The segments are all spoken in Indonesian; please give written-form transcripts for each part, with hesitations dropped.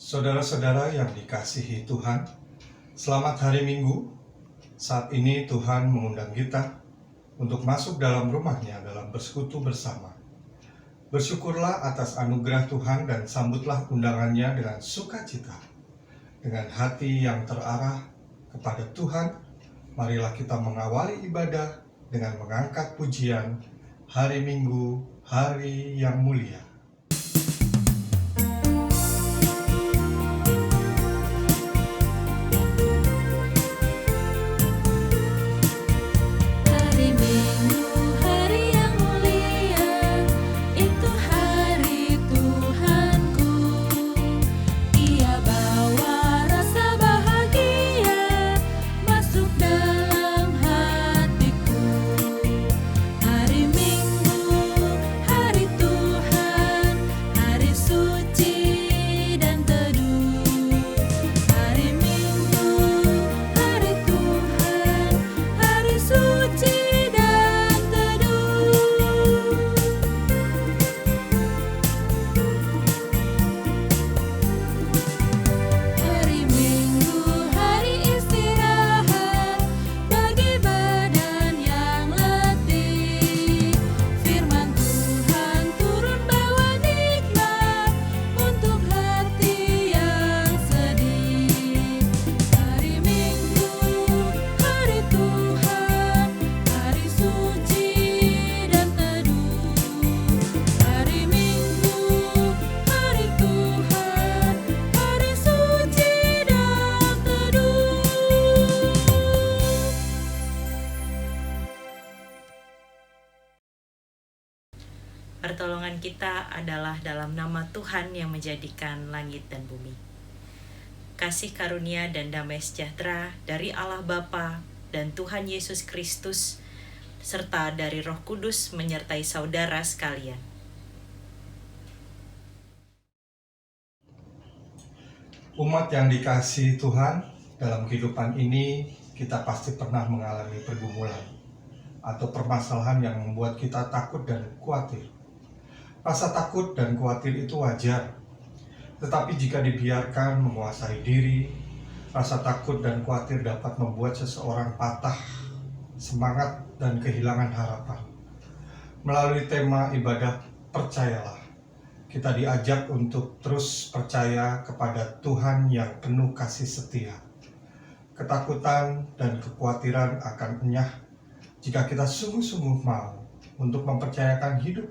Saudara-saudara yang dikasihi Tuhan, selamat hari Minggu. Saat ini Tuhan mengundang kita untuk masuk dalam rumahnya dalam bersekutu bersama. Bersyukurlah atas anugerah Tuhan dan sambutlah undangannya dengan sukacita. Dengan hati yang terarah kepada Tuhan, marilah kita mengawali ibadah dengan mengangkat pujian hari Minggu, hari yang mulia. Pertolongan kita adalah dalam nama Tuhan yang menjadikan langit dan bumi. Kasih karunia dan damai sejahtera dari Allah Bapa dan Tuhan Yesus Kristus, serta dari Roh Kudus menyertai saudara sekalian. Umat yang dikasihi Tuhan, dalam kehidupan ini kita pasti pernah mengalami pergumulan atau permasalahan yang membuat kita takut dan khawatir. Rasa takut dan khawatir itu wajar, tetapi jika dibiarkan menguasai diri, rasa takut dan khawatir dapat membuat seseorang patah semangat dan kehilangan harapan. Melalui tema ibadah percayalah, kita diajak untuk terus percaya kepada Tuhan yang penuh kasih setia. Ketakutan dan kekhawatiran akan enyah jika kita sungguh-sungguh mau untuk mempercayakan hidup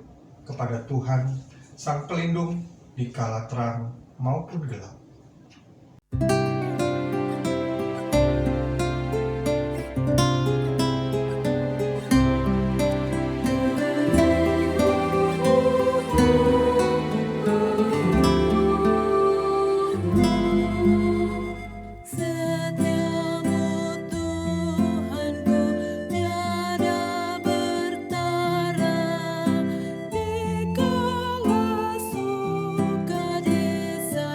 kepada Tuhan, Sang Pelindung di kala terang maupun gelap. Di kala suka desa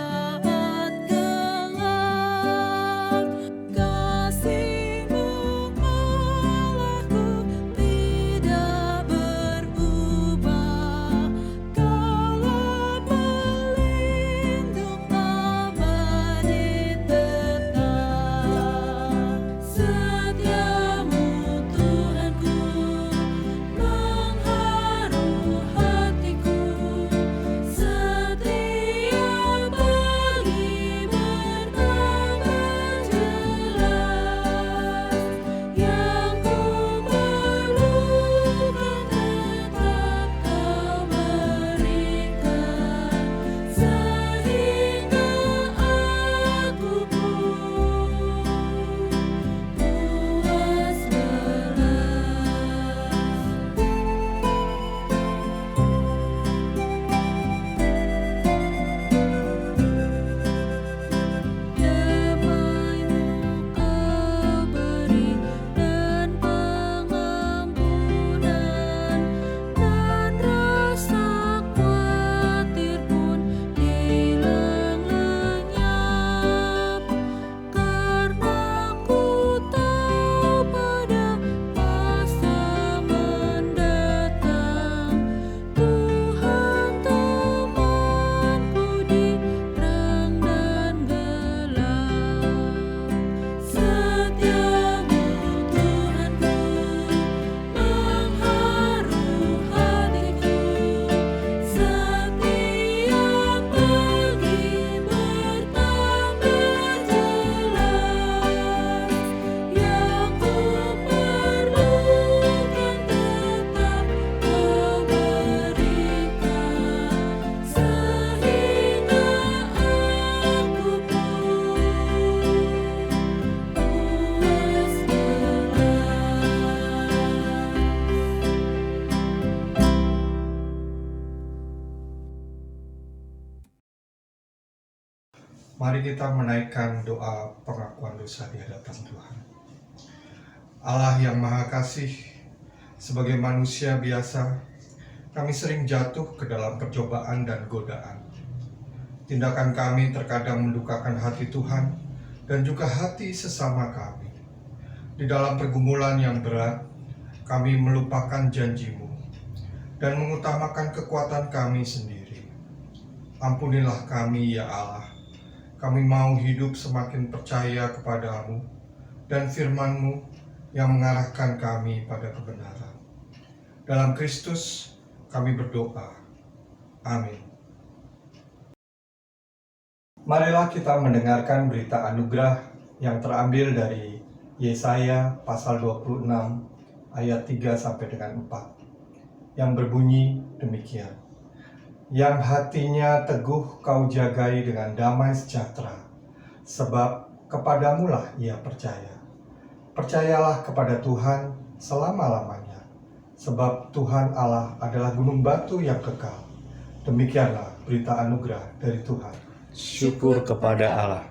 Mari kita menaikkan doa pengakuan dosa di hadapan Tuhan. Allah yang Maha Kasih, sebagai manusia biasa, kami sering jatuh ke dalam percobaan dan godaan. Tindakan kami terkadang mendukakan hati Tuhan dan juga hati sesama kami. Di dalam pergumulan yang berat, kami melupakan janji-Mu dan mengutamakan kekuatan kami sendiri. Ampunilah kami ya Allah. Kami mau hidup semakin percaya kepadamu dan firman-Mu yang mengarahkan kami pada kebenaran. Dalam Kristus kami berdoa. Amin. Marilah kita mendengarkan berita anugerah yang terambil dari Yesaya pasal 26 ayat 3 sampai dengan 4 yang berbunyi demikian. Yang hatinya teguh kau jagai dengan damai sejahtera, sebab kepadamulah ia percaya. Percayalah kepada Tuhan selama-lamanya, sebab Tuhan Allah adalah gunung batu yang kekal. Demikianlah berita anugerah dari Tuhan. Syukur kepada Allah.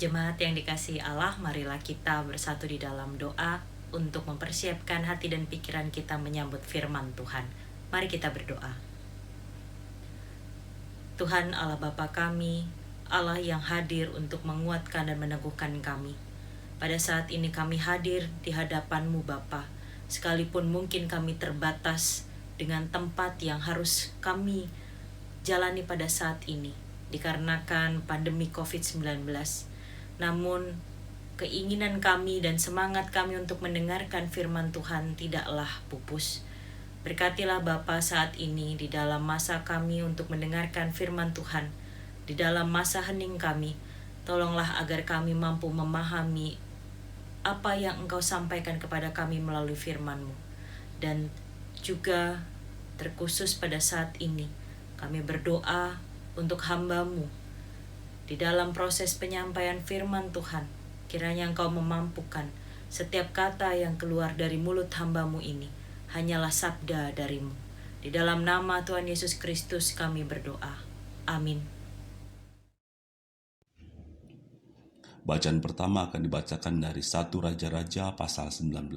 Jemaat yang dikasihi Allah, marilah kita bersatu di dalam doa untuk mempersiapkan hati dan pikiran kita menyambut firman Tuhan. Mari kita berdoa. Tuhan Allah Bapa kami, Allah yang hadir untuk menguatkan dan meneguhkan kami. Pada saat ini kami hadir di hadapan-Mu Bapa, sekalipun mungkin kami terbatas dengan tempat yang harus kami jalani pada saat ini, dikarenakan pandemi COVID-19. Namun, keinginan kami dan semangat kami untuk mendengarkan firman Tuhan tidaklah pupus. Berkatilah Bapa saat ini di dalam masa kami untuk mendengarkan firman Tuhan, di dalam masa hening kami. Tolonglah agar kami mampu memahami apa yang Engkau sampaikan kepada kami melalui firman-Mu. Dan juga terkhusus pada saat ini, kami berdoa untuk hamba-Mu. Di dalam proses penyampaian firman Tuhan, kiranya Engkau memampukan setiap kata yang keluar dari mulut hamba-Mu ini hanyalah sabda dari-Mu. Di dalam nama Tuhan Yesus Kristus kami berdoa. Amin. Bacaan pertama akan dibacakan dari 1 Raja-Raja pasal 19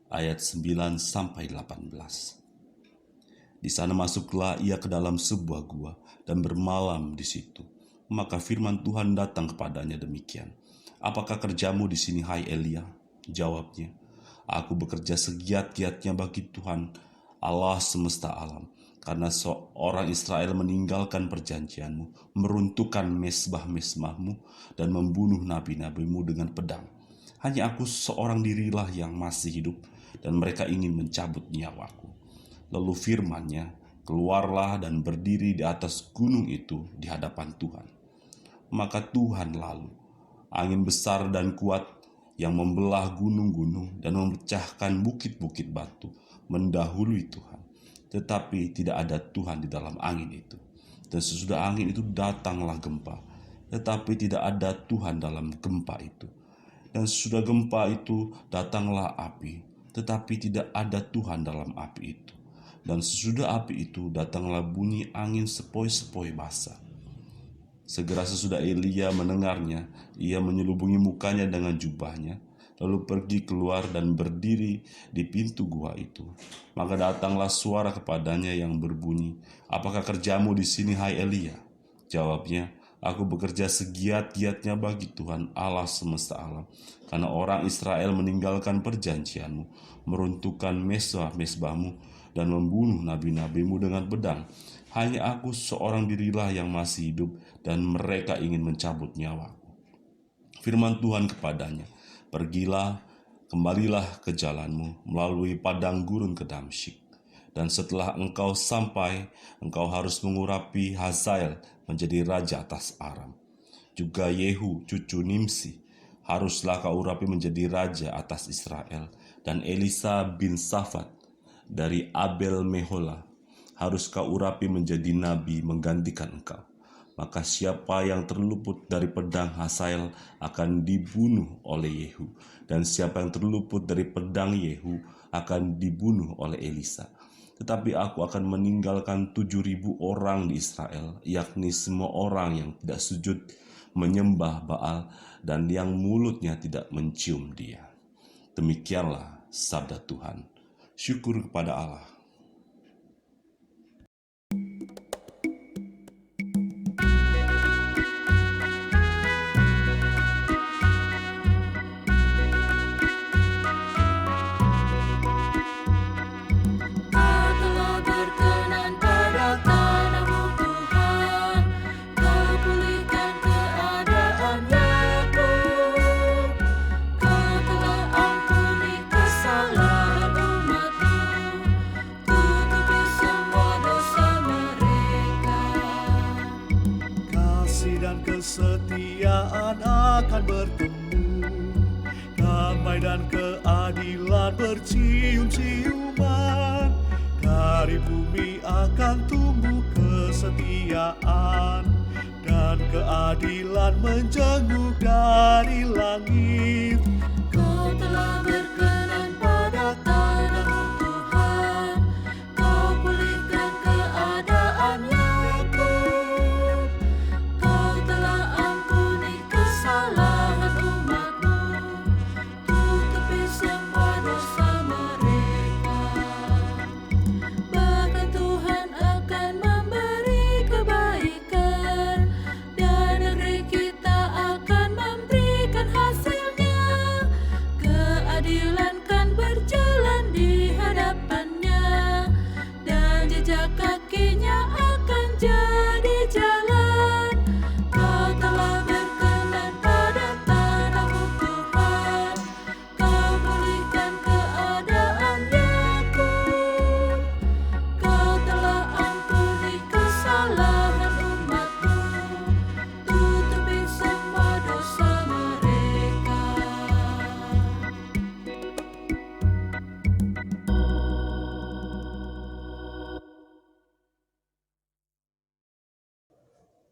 ayat 9 sampai 18. Di sana masuklah ia ke dalam sebuah gua dan bermalam di situ. Maka firman Tuhan datang kepadanya demikian. Apakah kerjamu di sini, hai Elia? Jawabnya, aku bekerja segiat-giatnya bagi Tuhan, Allah semesta alam. Karena seorang Israel meninggalkan perjanjianmu, meruntuhkan mesbah-mesbahmu, dan membunuh nabi-nabimu dengan pedang. Hanya aku seorang dirilah yang masih hidup, dan mereka ingin mencabut nyawaku. Lalu firman-Nya, keluarlah dan berdiri di atas gunung itu di hadapan Tuhan. Maka Tuhan lalu, angin besar dan kuat yang membelah gunung-gunung dan memecahkan bukit-bukit batu, mendahului Tuhan. Tetapi tidak ada Tuhan di dalam angin itu. Dan sesudah angin itu datanglah gempa, tetapi tidak ada Tuhan dalam gempa itu. Dan sesudah gempa itu datanglah api, tetapi tidak ada Tuhan dalam api itu. Dan sesudah api itu datanglah bunyi angin sepoi-sepoi basah. Segera sesudah Elia mendengarnya, ia menyelubungi mukanya dengan jubahnya, lalu pergi keluar dan berdiri di pintu gua itu. Maka datanglah suara kepadanya yang berbunyi, apakah kerjamu di sini, hai Elia? Jawabnya, aku bekerja segiat-giatnya bagi Tuhan Allah semesta alam, karena orang Israel meninggalkan perjanjianmu, meruntuhkan mesbah-mesbahmu, dan membunuh nabi-nabimu dengan pedang. Hanya aku seorang dirilah yang masih hidup, dan mereka ingin mencabut nyawaku. Firman Tuhan kepadanya, pergilah, kembalilah ke jalanmu melalui padang gurun ke Damsyik. Dan setelah engkau sampai, engkau harus mengurapi Hazael menjadi raja atas Aram. Juga Yehu, cucu Nimsi, haruslah kau urapi menjadi raja atas Israel. Dan Elisa bin Safat dari Abel Mehola harus kau urapi menjadi nabi menggantikan engkau. Maka siapa yang terluput dari pedang Hazael akan dibunuh oleh Yehu, dan siapa yang terluput dari pedang Yehu akan dibunuh oleh Elisa. Tetapi aku akan meninggalkan 7.000 orang di Israel, yakni semua orang yang tidak sujud menyembah Baal dan yang mulutnya tidak mencium dia. Demikianlah sabda Tuhan. Syukur kepada Allah. Kesetiaan akan bertemu, damai dan keadilan bercium-ciuman. Dari bumi akan tumbuh kesetiaan, dan keadilan menjenguk dari langit. Kau telah berkenan pada tanahmu Tuhan, Kau pulihkan keadaan Yakub. Kau telah ampuni kesalahan umat-Mu, tutupi semua dosa mereka. Bahkan Tuhan akan memberi kebaikan, dan negeri kita akan memberikan hasilnya. Keadilan kan berjalan di hadapannya, dan jejak kakinya akan jadi jalan. Kau telah berkenan pada tanahmu Tuhan, Kau pulihkan keadaan Yakub. Kau telah ampuni kesalahan umat-Mu, tutupi semua dosa mereka.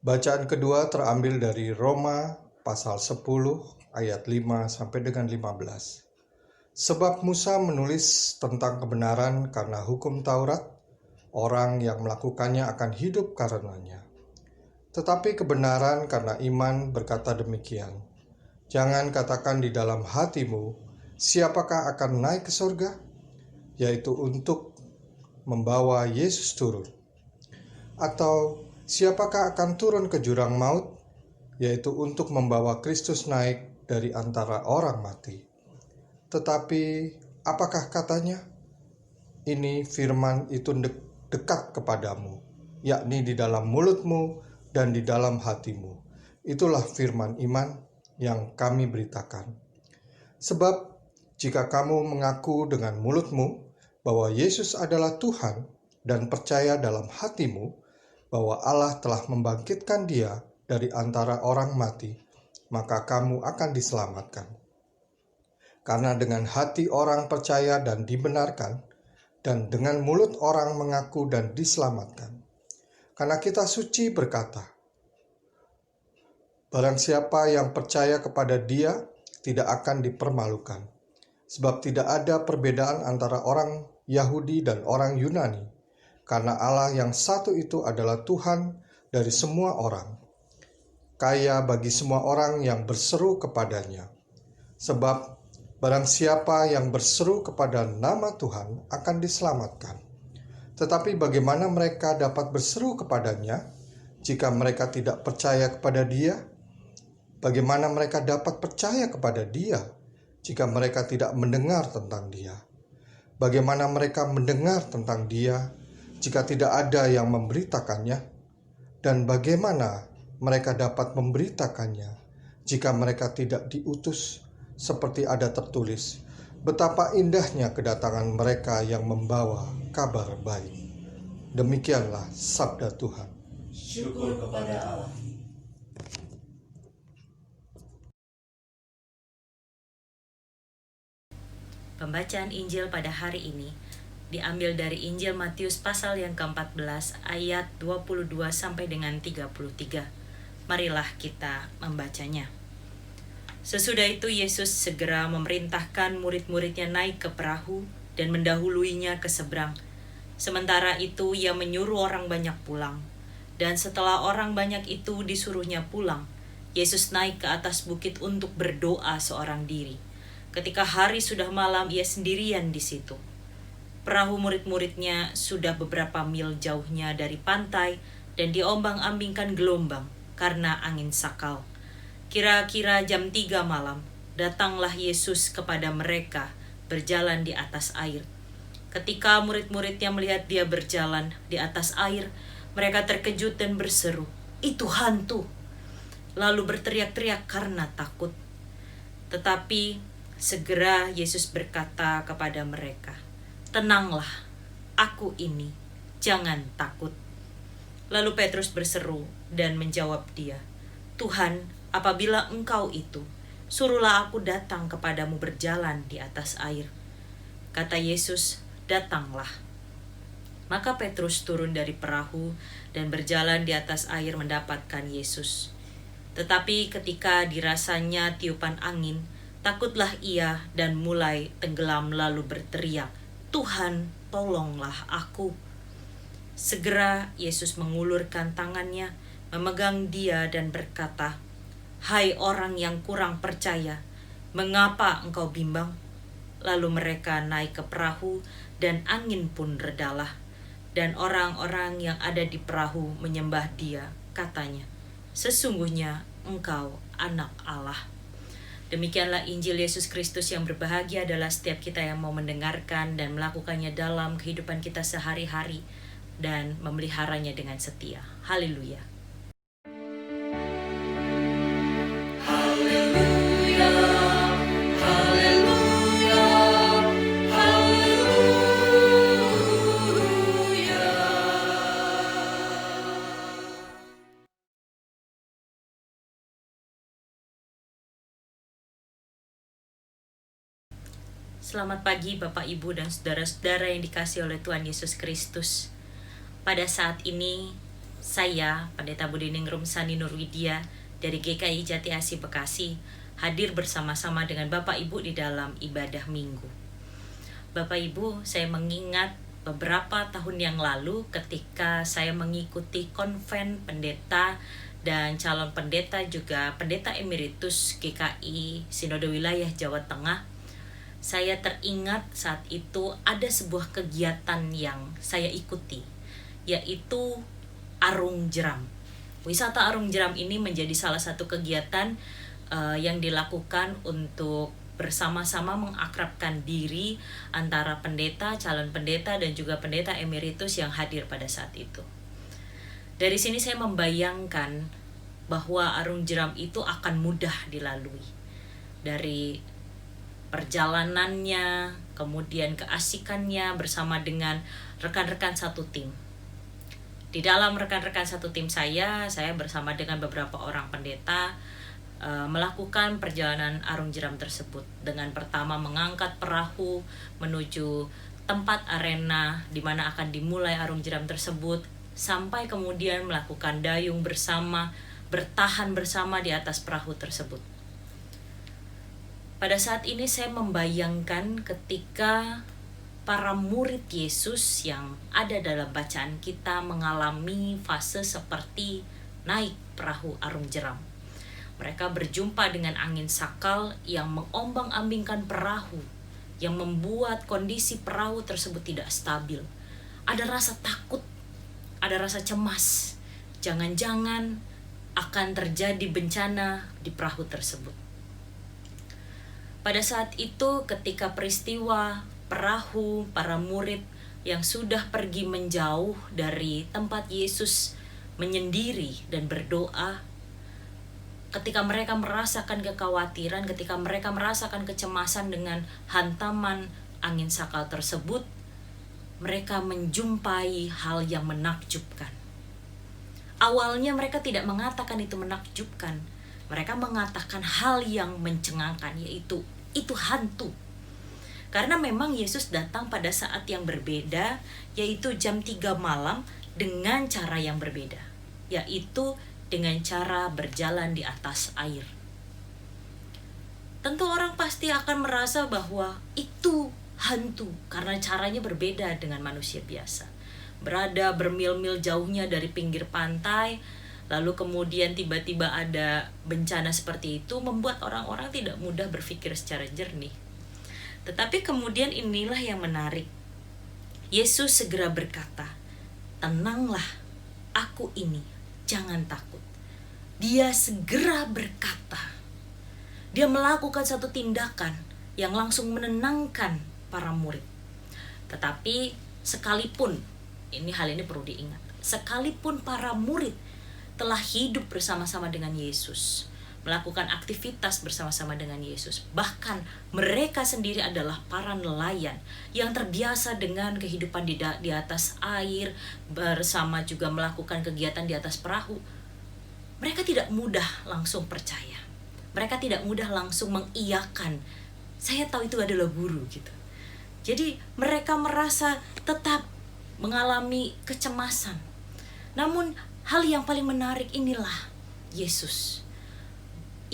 Bacaan kedua terambil dari Roma pasal 10 ayat 5 sampai dengan 15. Sebab Musa menulis tentang kebenaran karena hukum Taurat, orang yang melakukannya akan hidup karenanya. Tetapi kebenaran karena iman berkata demikian, jangan katakan di dalam hatimu, siapakah akan naik ke surga? Yaitu untuk membawa Yesus turun. Atau siapakah akan turun ke jurang maut? Yaitu untuk membawa Kristus naik dari antara orang mati. Tetapi apakah katanya? Ini firman itu dekat kepadamu, yakni di dalam mulutmu dan di dalam hatimu. Itulah firman iman yang kami beritakan. Sebab jika kamu mengaku dengan mulutmu bahwa Yesus adalah Tuhan dan percaya dalam hatimu bahwa Allah telah membangkitkan Dia dari antara orang mati, maka kamu akan diselamatkan. Karena dengan hati orang percaya dan dibenarkan, dan dengan mulut orang mengaku dan diselamatkan. Karena Kitab Suci berkata, barang siapa yang percaya kepada Dia tidak akan dipermalukan, sebab tidak ada perbedaan antara orang Yahudi dan orang Yunani, karena Allah yang satu itu adalah Tuhan dari semua orang, kaya bagi semua orang yang berseru kepadanya. Sebab barang siapa yang berseru kepada nama Tuhan akan diselamatkan. Tetapi bagaimana mereka dapat berseru kepadanya jika mereka tidak percaya kepada Dia? Bagaimana mereka dapat percaya kepada Dia jika mereka tidak mendengar tentang Dia? Bagaimana mereka mendengar tentang Dia jika tidak ada yang memberitakannya? Dan bagaimana mereka dapat memberitakannya jika mereka tidak diutus? Seperti ada tertulis, betapa indahnya kedatangan mereka yang membawa kabar baik. Demikianlah sabda Tuhan. Syukur kepada Allah. Pembacaan Injil pada hari ini diambil dari Injil Matius pasal yang ke-14 ayat 22 sampai dengan 33. Marilah kita membacanya. Sesudah itu Yesus segera memerintahkan murid-muridnya naik ke perahu dan mendahuluinya ke seberang, Sementara itu ia menyuruh orang banyak pulang. Dan setelah orang banyak itu disuruhnya pulang, Yesus naik ke atas bukit untuk berdoa seorang diri. Ketika hari sudah malam, ia sendirian di situ. Perahu murid-muridnya sudah beberapa mil jauhnya dari pantai dan diombang-ambingkan gelombang karena angin sakal. Kira-kira jam 3 malam, datanglah Yesus kepada mereka berjalan di atas air. Ketika murid-muridnya melihat dia berjalan di atas air, mereka terkejut dan berseru, "Itu hantu!" Lalu berteriak-teriak karena takut. Tetapi segera Yesus berkata kepada mereka, "Tenanglah, aku ini, jangan takut." Lalu Petrus berseru dan menjawab dia, "Tuhan, apabila Engkau itu, suruhlah aku datang kepadamu berjalan di atas air." Kata Yesus, "Datanglah." Maka Petrus turun dari perahu dan berjalan di atas air mendapatkan Yesus. Tetapi ketika dirasanya tiupan angin, takutlah ia dan mulai tenggelam lalu berteriak, "Tuhan, tolonglah aku." Segera Yesus mengulurkan tangannya, memegang dia dan berkata, "Hai orang yang kurang percaya, mengapa engkau bimbang?" Lalu mereka naik ke perahu dan angin pun redalah. Dan orang-orang yang ada di perahu menyembah dia, katanya, "Sesungguhnya engkau anak Allah." Demikianlah Injil Yesus Kristus yang berbahagia adalah setiap kita yang mau mendengarkan dan melakukannya dalam kehidupan kita sehari-hari dan memeliharanya dengan setia. Haleluya. Selamat pagi Bapak, Ibu, dan saudara-saudara yang dikasihi oleh Tuhan Yesus Kristus. Pada saat ini, saya, Pendeta Budiningrum Sani Nurwidia dari GKI Jati Asih Bekasi, hadir bersama-sama dengan Bapak Ibu di dalam ibadah Minggu. Bapak Ibu, saya mengingat beberapa tahun yang lalu ketika saya mengikuti konven pendeta dan calon pendeta juga pendeta emeritus GKI Sinode Wilayah Jawa Tengah. Saya teringat saat itu ada sebuah kegiatan yang saya ikuti, yaitu Arung Jeram. Wisata Arung Jeram ini menjadi salah satu kegiatan yang dilakukan untuk bersama-sama mengakrabkan diri antara pendeta, calon pendeta, dan juga pendeta emeritus yang hadir pada saat itu. Dari sini saya membayangkan bahwa Arung Jeram itu akan mudah dilalui. Dari perjalanannya, kemudian keasikannya bersama dengan rekan-rekan satu tim. Di dalam rekan-rekan satu tim saya bersama dengan beberapa orang pendeta melakukan perjalanan Arung Jeram tersebut dengan pertama mengangkat perahu menuju tempat arena di mana akan dimulai Arung Jeram tersebut, sampai kemudian melakukan dayung bersama, bertahan bersama di atas perahu tersebut. Pada saat ini saya membayangkan ketika para murid Yesus yang ada dalam bacaan kita mengalami fase seperti naik perahu Arung Jeram. Mereka berjumpa dengan angin sakal yang mengombang-ambingkan perahu, yang membuat kondisi perahu tersebut tidak stabil. Ada rasa takut, ada rasa cemas. Jangan-jangan akan terjadi bencana di perahu tersebut. Pada saat itu ketika peristiwa perahu para murid yang sudah pergi menjauh dari tempat Yesus menyendiri dan berdoa, ketika mereka merasakan kekhawatiran, ketika mereka merasakan kecemasan dengan hantaman angin sakal tersebut, mereka menjumpai hal yang menakjubkan. Awalnya mereka tidak mengatakan itu menakjubkan. Mereka mengatakan hal yang mencengangkan, yaitu itu hantu. Karena memang Yesus datang pada saat yang berbeda, yaitu jam 3 malam dengan cara yang berbeda, yaitu dengan cara berjalan di atas air. Tentu orang pasti akan merasa bahwa itu hantu karena caranya berbeda dengan manusia biasa. Berada bermil-mil jauhnya dari pinggir pantai, lalu kemudian tiba-tiba ada bencana seperti itu, membuat orang-orang tidak mudah berpikir secara jernih. Tetapi kemudian inilah yang menarik. Yesus segera berkata, "Tenanglah, aku ini, jangan takut." Dia segera berkata. Dia melakukan satu tindakan yang langsung menenangkan para murid. Tetapi sekalipun, hal ini perlu diingat, sekalipun para murid telah hidup bersama-sama dengan Yesus, melakukan aktivitas bersama-sama dengan Yesus, bahkan mereka sendiri adalah para nelayan yang terbiasa dengan kehidupan di atas air, bersama juga melakukan kegiatan di atas perahu, mereka tidak mudah langsung percaya. Mereka tidak mudah langsung mengiyakan, "Saya tahu itu adalah guru," gitu. Jadi mereka merasa tetap mengalami kecemasan. Namun hal yang paling menarik inilah Yesus.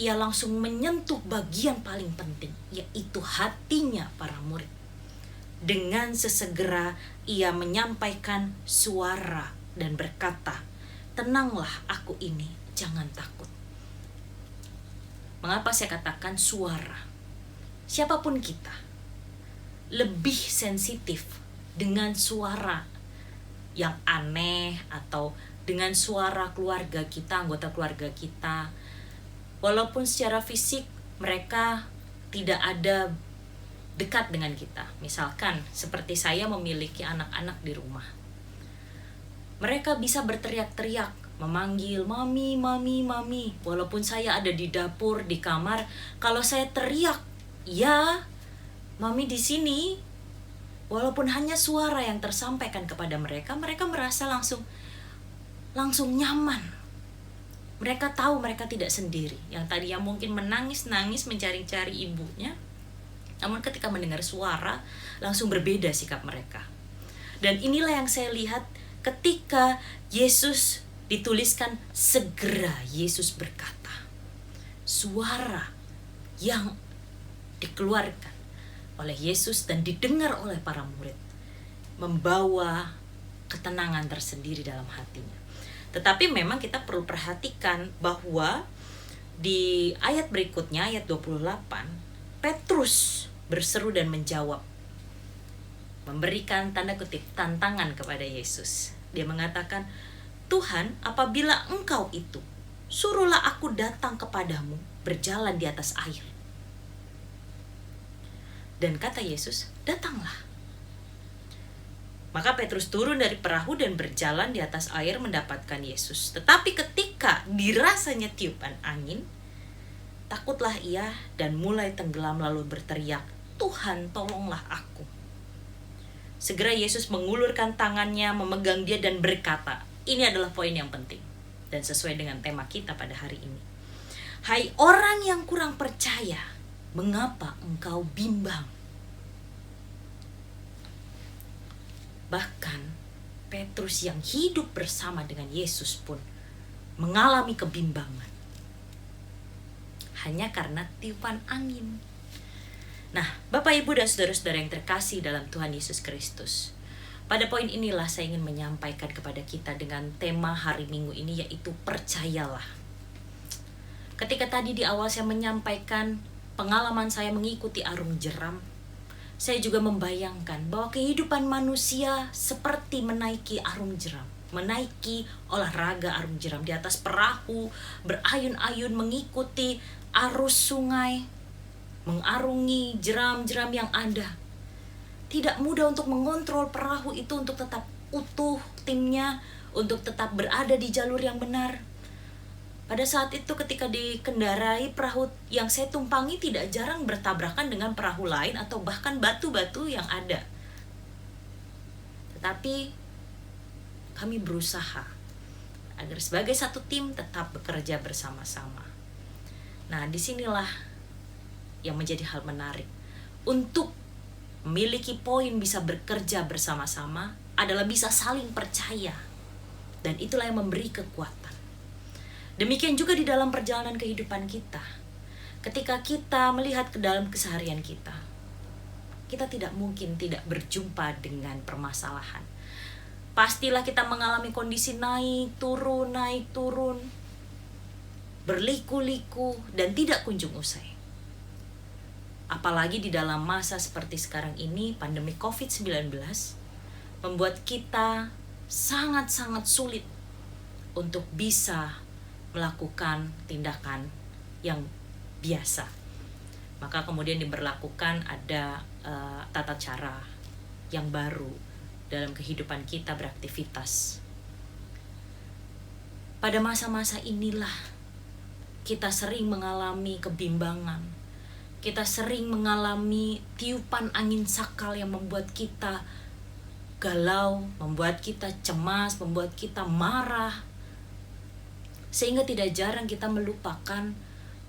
Ia langsung menyentuh bagian paling penting, yaitu hatinya para murid. Dengan sesegera ia menyampaikan suara dan berkata, "Tenanglah, aku ini, jangan takut." Mengapa saya katakan suara? Siapapun kita lebih sensitif dengan suara yang aneh atau dengan suara keluarga kita, anggota keluarga kita. Walaupun secara fisik mereka tidak ada dekat dengan kita. Misalkan seperti saya memiliki anak-anak di rumah. Mereka bisa berteriak-teriak, memanggil mami, mami, mami. Walaupun saya ada di dapur, di kamar, kalau saya teriak, "Ya, mami di sini." Walaupun hanya suara yang tersampaikan kepada mereka, mereka merasa langsung nyaman. Mereka tahu mereka tidak sendiri. Yang tadinya mungkin menangis-nangis mencari-cari ibunya, namun ketika mendengar suara, langsung berbeda sikap mereka. Dan inilah yang saya lihat ketika Yesus dituliskan segera Yesus berkata. Suara yang dikeluarkan oleh Yesus dan didengar oleh para murid membawa ketenangan tersendiri dalam hatinya. Tetapi memang kita perlu perhatikan bahwa di ayat berikutnya, ayat 28, Petrus berseru dan menjawab, memberikan tanda kutip tantangan kepada Yesus. Dia mengatakan, "Tuhan, apabila Engkau itu, suruhlah aku datang kepadamu berjalan di atas air." Dan kata Yesus, "Datanglah." Maka Petrus turun dari perahu dan berjalan di atas air mendapatkan Yesus. Tetapi ketika dirasanya tiupan angin, takutlah ia dan mulai tenggelam lalu berteriak, "Tuhan, tolonglah aku." Segera Yesus mengulurkan tangannya, memegang dia dan berkata, ini adalah poin yang penting dan sesuai dengan tema kita pada hari ini. "Hai orang yang kurang percaya, mengapa engkau bimbang?" Bahkan Petrus yang hidup bersama dengan Yesus pun mengalami kebimbangan hanya karena tiupan angin. Nah, Bapak, Ibu, dan saudara-saudara yang terkasih dalam Tuhan Yesus Kristus, pada poin inilah saya ingin menyampaikan kepada kita dengan tema hari Minggu ini, yaitu percayalah. Ketika tadi di awal saya menyampaikan pengalaman saya mengikuti arung jeram, saya juga membayangkan bahwa kehidupan manusia seperti menaiki arung jeram, menaiki olahraga arung jeram di atas perahu, berayun-ayun mengikuti arus sungai, mengarungi jeram-jeram yang ada. Tidak mudah untuk mengontrol perahu itu untuk tetap utuh timnya, untuk tetap berada di jalur yang benar. Pada saat itu ketika dikendarai, perahu yang saya tumpangi tidak jarang bertabrakan dengan perahu lain atau bahkan batu-batu yang ada. Tetapi kami berusaha agar sebagai satu tim tetap bekerja bersama-sama. Nah, disinilah yang menjadi hal menarik. Untuk memiliki poin bisa bekerja bersama-sama adalah bisa saling percaya. Dan itulah yang memberi kekuatan. Demikian juga di dalam perjalanan kehidupan kita. Ketika kita melihat ke dalam keseharian kita, kita tidak mungkin tidak berjumpa dengan permasalahan. Pastilah kita mengalami kondisi naik turun, berliku-liku dan tidak kunjung usai. Apalagi di dalam masa seperti sekarang ini, pandemi COVID-19 membuat kita sangat-sangat sulit untuk bisa melakukan tindakan yang biasa. Maka kemudian diberlakukan ada tata cara yang baru dalam kehidupan kita beraktivitas. Pada masa-masa inilah kita sering mengalami kebimbangan. Kita sering mengalami tiupan angin sakal yang membuat kita galau, membuat kita cemas, membuat kita marah. Sehingga tidak jarang kita melupakan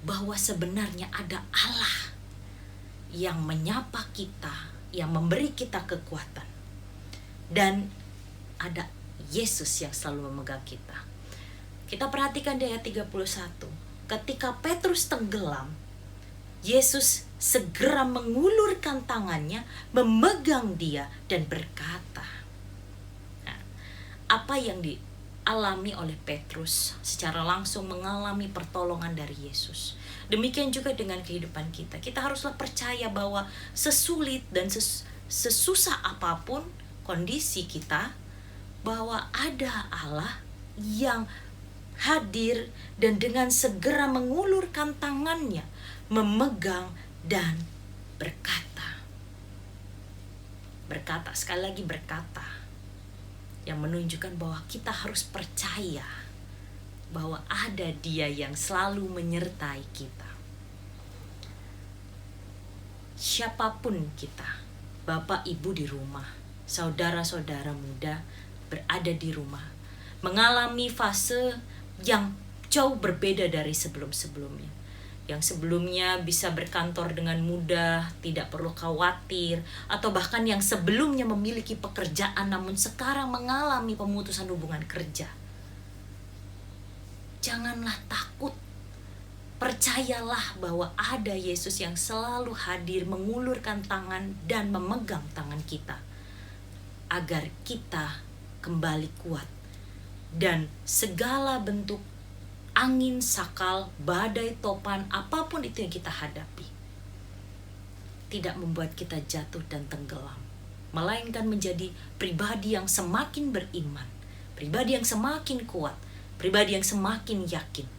bahwa sebenarnya ada Allah yang menyapa kita, yang memberi kita kekuatan. Dan ada Yesus yang selalu memegang kita. Kita perhatikan di ayat 31. Ketika Petrus tenggelam, Yesus segera mengulurkan tangannya, memegang dia dan berkata. Nah, apa yang dialami oleh Petrus secara langsung mengalami pertolongan dari Yesus. Demikian juga dengan kehidupan kita. Kita haruslah percaya bahwa sesulit dan sesusah apapun kondisi kita, bahwa ada Allah yang hadir dan dengan segera mengulurkan tangannya, memegang dan berkata, sekali lagi berkata, yang menunjukkan bahwa kita harus percaya bahwa ada Dia yang selalu menyertai kita. Siapapun kita, Bapak Ibu di rumah, saudara-saudara muda berada di rumah, mengalami fase yang jauh berbeda dari sebelum-sebelumnya. Yang sebelumnya bisa berkantor dengan mudah, tidak perlu khawatir, atau bahkan yang sebelumnya memiliki pekerjaan namun sekarang mengalami pemutusan hubungan kerja. Janganlah takut. Percayalah bahwa ada Yesus yang selalu hadir, mengulurkan tangan dan memegang tangan kita agar kita kembali kuat. Dan segala bentuk angin sakal, badai, topan, apapun itu yang kita hadapi, tidak membuat kita jatuh dan tenggelam, melainkan menjadi pribadi yang semakin beriman, pribadi yang semakin kuat, pribadi yang semakin yakin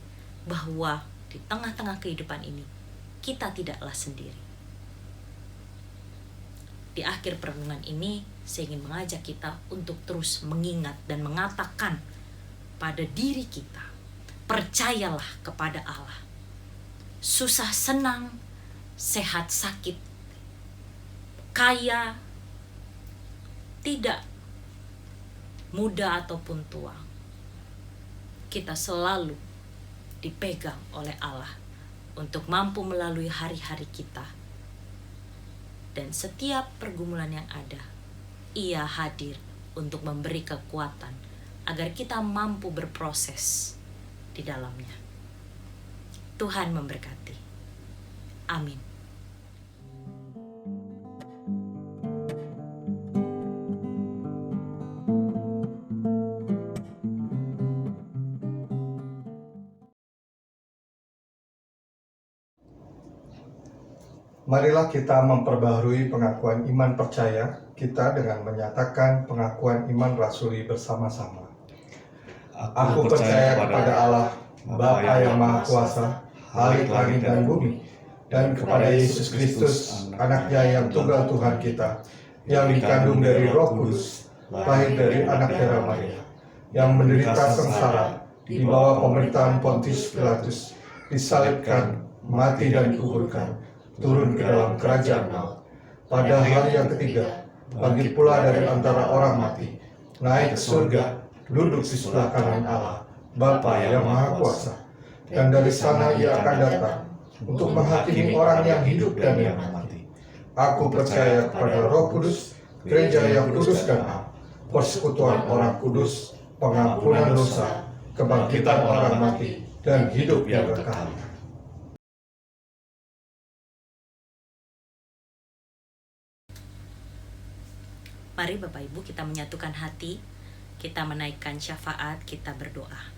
bahwa di tengah-tengah kehidupan ini kita tidaklah sendiri. Di akhir perenungan ini, saya ingin mengajak kita untuk terus mengingat dan mengatakan pada diri kita, percayalah kepada Allah. Susah senang, sehat sakit, kaya, tidak, muda ataupun tua, kita selalu dipegang oleh Allah untuk mampu melalui hari-hari kita. Dan setiap pergumulan yang ada, Ia hadir untuk memberi kekuatan agar kita mampu berproses di dalamnya. Tuhan memberkati. Amin. Marilah kita memperbaharui pengakuan iman percaya kita dengan menyatakan pengakuan iman rasuli bersama-sama. Aku percaya kepada Allah, Bapa yang Maha Kuasa, langit dan bumi, dan kepada Yesus Kristus, Anak-Nya yang tunggal Tuhan kita, yang dikandung dari Roh Kudus, lahir dari anak darah Maria, yang menderita sengsara di bawah pemerintahan Pontius Pilatus, disalibkan, mati dan dikuburkan, turun ke dalam kerajaan maut. Pada hari yang ketiga, bangkit pula dari antara orang mati, naik ke surga, duduk di sebelah kanan Allah, Bapa yang Maha Kuasa. Dan dari sana Ia akan datang untuk menghakimi orang yang hidup dan yang mati. Aku percaya kepada Roh Kudus, gereja yang kudus dan am, persekutuan orang kudus, pengampunan dosa, kebangkitan orang mati, dan hidup yang kekal. Mari Bapak Ibu kita menyatukan hati, kita menaikkan syafaat, kita berdoa.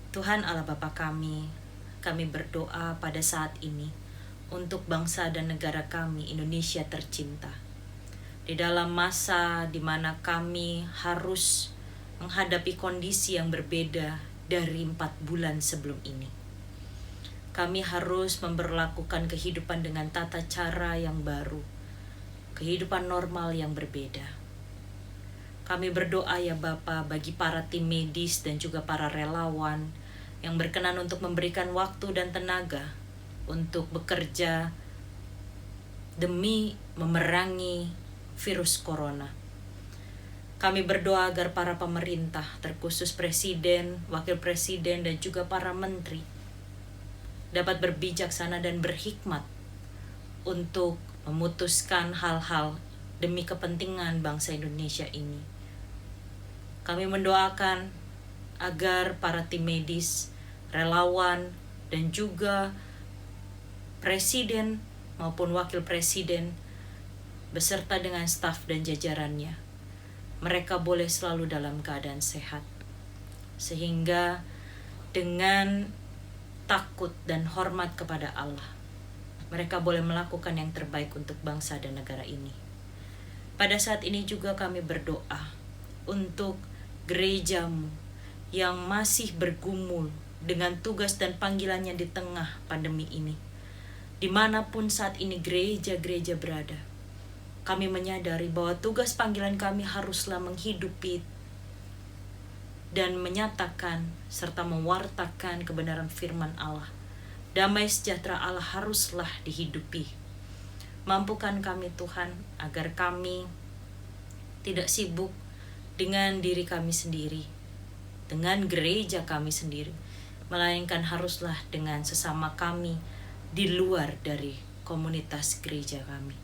Tuhan Allah Bapa kami berdoa pada saat ini untuk bangsa dan negara kami, Indonesia tercinta. Di dalam masa di mana kami harus menghadapi kondisi yang berbeda dari 4 bulan sebelum ini. Kami harus memperlakukan kehidupan dengan tata cara yang baru, kehidupan normal yang berbeda. Kami berdoa ya Bapa bagi para tim medis dan juga para relawan yang berkenan untuk memberikan waktu dan tenaga untuk bekerja demi memerangi virus corona. Kami berdoa agar para pemerintah, terkhusus presiden, wakil presiden, dan juga para menteri dapat berbijaksana dan berhikmat untuk memutuskan hal-hal demi kepentingan bangsa Indonesia ini. Kami mendoakan agar para tim medis, relawan, dan juga presiden maupun wakil presiden beserta dengan staf dan jajarannya, mereka boleh selalu dalam keadaan sehat, sehingga dengan takut dan hormat kepada Allah, mereka boleh melakukan yang terbaik untuk bangsa dan negara ini. Pada saat ini juga kami berdoa untuk gerejamu yang masih bergumul dengan tugas dan panggilannya di tengah pandemi ini. Dimanapun saat ini gereja-gereja berada, kami menyadari bahwa tugas panggilan kami haruslah menghidupi dan menyatakan serta mewartakan kebenaran firman Allah. Damai sejahtera Allah haruslah dihidupi. Mampukan kami Tuhan agar kami tidak sibuk dengan diri kami sendiri, dengan gereja kami sendiri, melainkan haruslah dengan sesama kami di luar dari komunitas gereja kami.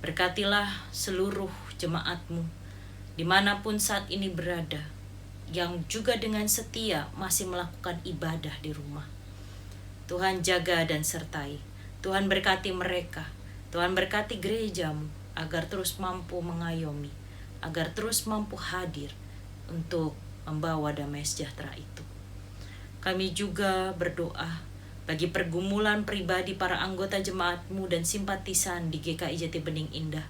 Berkatilah seluruh jemaat-Mu dimanapun saat ini berada, yang juga dengan setia masih melakukan ibadah di rumah. Tuhan jaga dan sertai. Tuhan berkati mereka. Tuhan berkati gereja-Mu agar terus mampu mengayomi, agar terus mampu hadir untuk membawa damai sejahtera itu. Kami juga berdoa bagi pergumulan pribadi para anggota jemaat-Mu dan simpatisan di GKI Jati Bening Indah.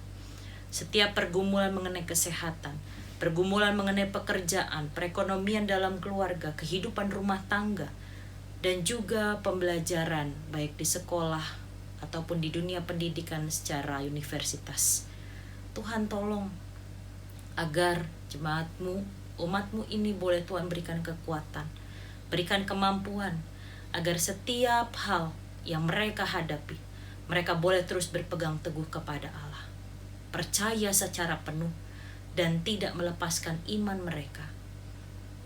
Setiap pergumulan mengenai kesehatan, pergumulan mengenai pekerjaan, perekonomian dalam keluarga, kehidupan rumah tangga, dan juga pembelajaran baik di sekolah ataupun di dunia pendidikan secara universitas. Tuhan tolong agar jemaat-Mu, umat-Mu ini boleh Tuhan berikan kekuatan, berikan kemampuan, agar setiap hal yang mereka hadapi, mereka boleh terus berpegang teguh kepada Allah, percaya secara penuh, dan tidak melepaskan iman mereka.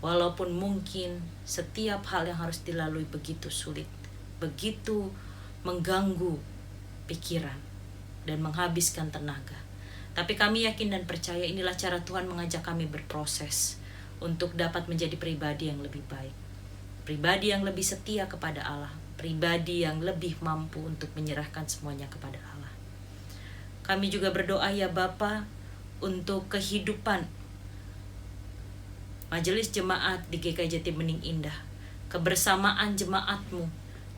Walaupun mungkin setiap hal yang harus dilalui begitu sulit, begitu mengganggu pikiran dan menghabiskan tenaga. Tapi kami yakin dan percaya inilah cara Tuhan mengajak kami berproses untuk dapat menjadi pribadi yang lebih baik, pribadi yang lebih setia kepada Allah, pribadi yang lebih mampu untuk menyerahkan semuanya kepada Allah. Kami juga berdoa ya Bapa untuk kehidupan Majelis Jemaat di GKI Jati Bening Indah, kebersamaan jemaat-Mu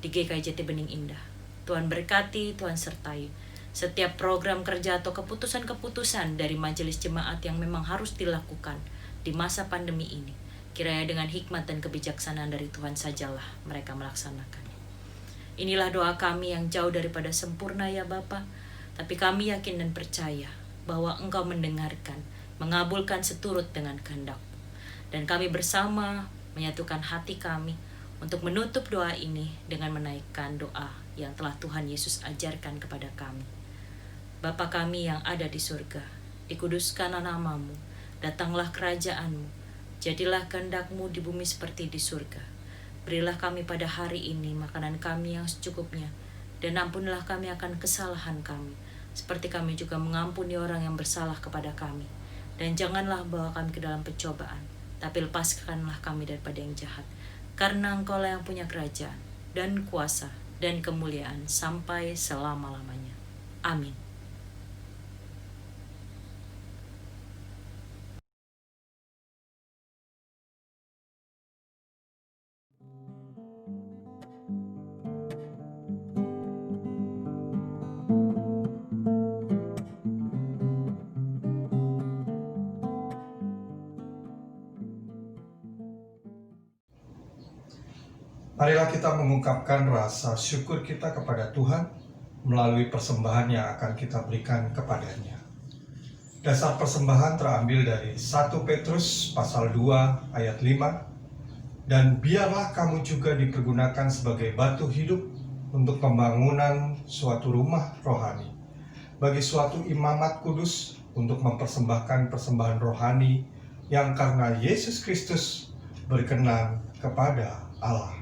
di GKI Jati Bening Indah. Tuhan berkati, Tuhan sertai setiap program kerja atau keputusan-keputusan dari majelis jemaat yang memang harus dilakukan di masa pandemi ini. Kiranya dengan hikmat dan kebijaksanaan dari Tuhan sajalah mereka melaksanakannya. Inilah doa kami yang jauh daripada sempurna ya Bapa, tapi kami yakin dan percaya bahwa Engkau mendengarkan, mengabulkan seturut dengan kehendak-Mu. Dan kami bersama menyatukan hati kami untuk menutup doa ini dengan menaikkan doa yang telah Tuhan Yesus ajarkan kepada kami. Bapa kami yang ada di surga, dikuduskanlah nama-Mu, datanglah kerajaan-Mu, jadilah kehendak-Mu di bumi seperti di surga. Berilah kami pada hari ini makanan kami yang secukupnya, dan ampunilah kami akan kesalahan kami, seperti kami juga mengampuni orang yang bersalah kepada kami. Dan janganlah bawa kami ke dalam pencobaan, tapi lepaskanlah kami daripada yang jahat. Karena Engkau-lah yang punya kerajaan, dan kuasa, dan kemuliaan sampai selama-lamanya. Amin. Marilah kita mengungkapkan rasa syukur kita kepada Tuhan melalui persembahan yang akan kita berikan kepadanya. Dasar persembahan terambil dari 1 Petrus pasal 2 ayat 5. Dan biarlah kamu juga dipergunakan sebagai batu hidup untuk pembangunan suatu rumah rohani, bagi suatu imamat kudus untuk mempersembahkan persembahan rohani yang karena Yesus Kristus berkenan kepada Allah.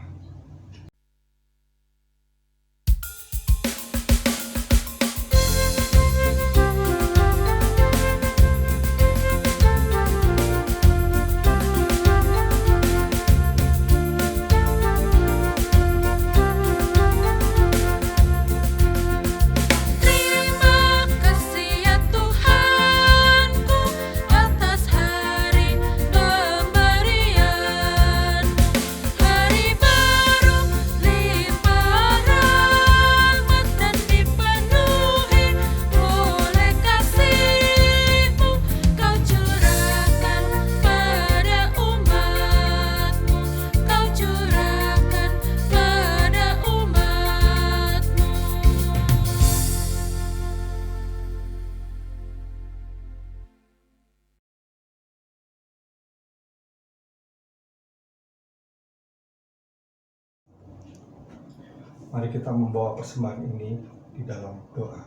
Mari kita membawa persembahan ini di dalam doa.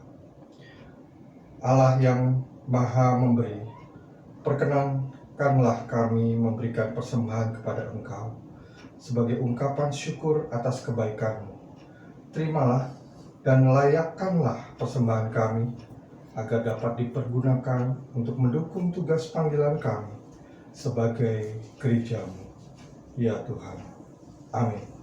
Allah yang Maha Memberi, perkenankanlah kami memberikan persembahan kepada Engkau sebagai ungkapan syukur atas kebaikan-Mu. Terimalah dan layakkanlah persembahan kami agar dapat dipergunakan untuk mendukung tugas panggilan kami sebagai gereja-Mu. Ya Tuhan. Amin.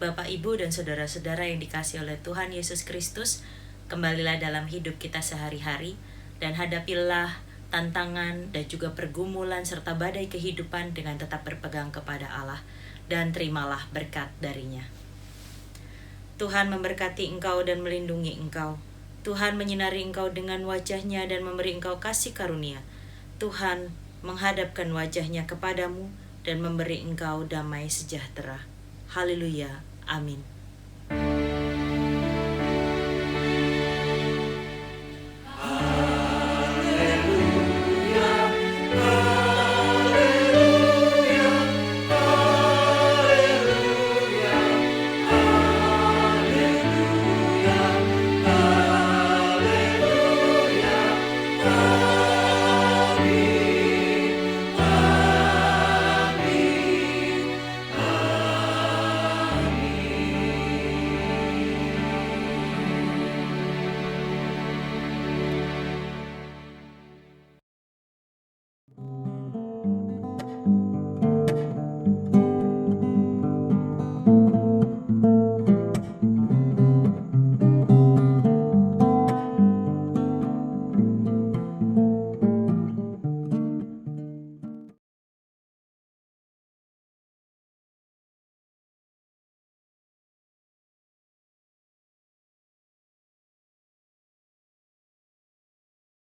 Bapak, Ibu, dan saudara-saudara yang dikasihi oleh Tuhan Yesus Kristus, kembalilah dalam hidup kita sehari-hari dan hadapilah tantangan dan juga pergumulan serta badai kehidupan dengan tetap berpegang kepada Allah dan terimalah berkat darinya. Tuhan memberkati engkau dan melindungi engkau. Tuhan menyinari engkau dengan wajah-Nya dan memberi engkau kasih karunia. Tuhan menghadapkan wajah-Nya kepadamu dan memberi engkau damai sejahtera. Haleluya. Amin.